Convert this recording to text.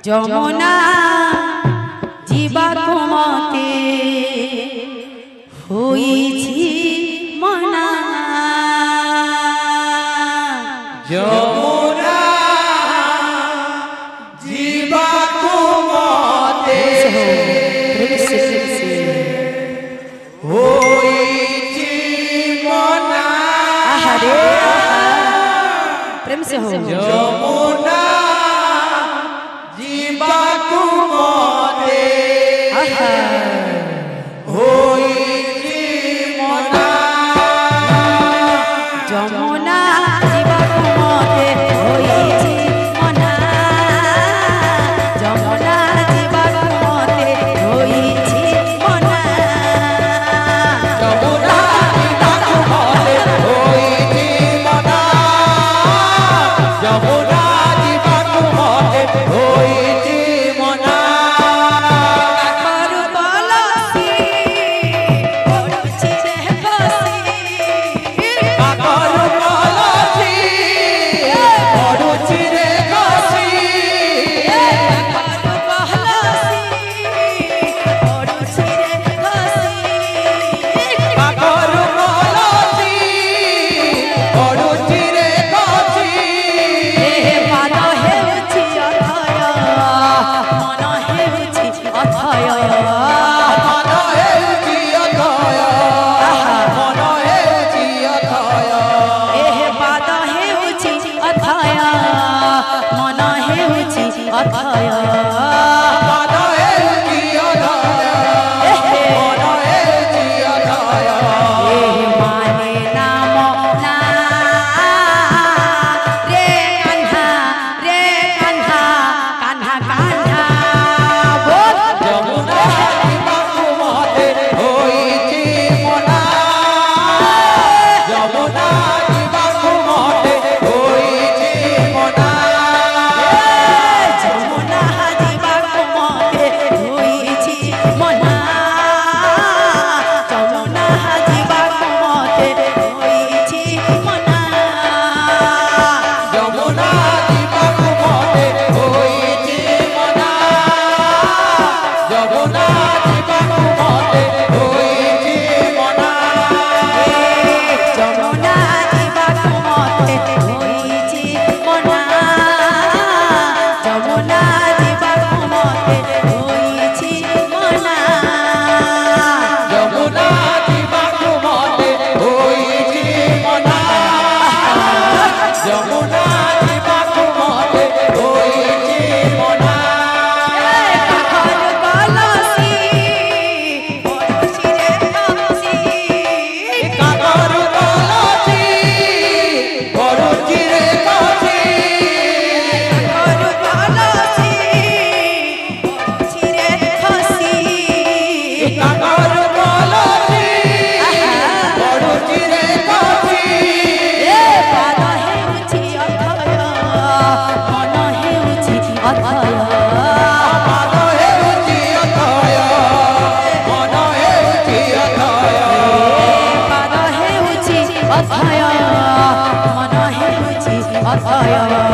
যমুনা জীবাকু মতে হইছি মনা যমুনা জীবাকু মতে হইছি মনা আহারে প্রেম से हो যমুনা জীবাকু মতে হইছি মনা যমুনা জীবাকু মতে হইছি মনা যমুনা জীবাকু মতে হইছি মনা যমুনা জীবাকু মতে হইছি মনা যমুনা জীবাকু মতে হইছি মনা কাকরু বলসি পড়ুছি রে বসি কাকরু বলসি পড়ুছি রে বসি কাকরু বলসি পড়ুছি রে বসি কাকরু বলসি পড়ুছি রে বসি পাদ হেউছি অথয় মন হেউছি অথয় মন হেউছি অথয় মন হেউছি অথয় পাদ হেউছি অথয় মন হেউছি অথয় মন হেউছি অথয় মন হেউছি অথয় মানে নাম না রে কান্হা কান্হা কান্হা বল যমুনা জীবাকু মতে হইছি মনা যমুনা জীবাকু মতে হইছি মনা যমুনা জীবাকু মতে হইছি মনা যমুনা জীবাকু মতে হইছি মনা যমুনা জীবাকু মতে হইছি মনা যমুনা জীবাকু মতে হইছি মনা যমুনা জীবাকু মতে হইছি মনা যমুনা জীবাকু মতে হইছি মনা যমুনা জীবাকু মতে হইছি মনা যমুনা জীবাকু মতে হইছি মনা কাকর কলসি পড়ুছি রে বসি কাকরু কলসি পড়ুছি রে বসি কাকর কলসি পড়ুছি রে বসি কাকরু কলসি পড়ুছি রে বসি পাদ হেউছি অথয় মন হেউছি অথয় মন হেউছি অথয় মন হেউছি অথয় পাদ হেউছি অথয় মন হেউছি অথয়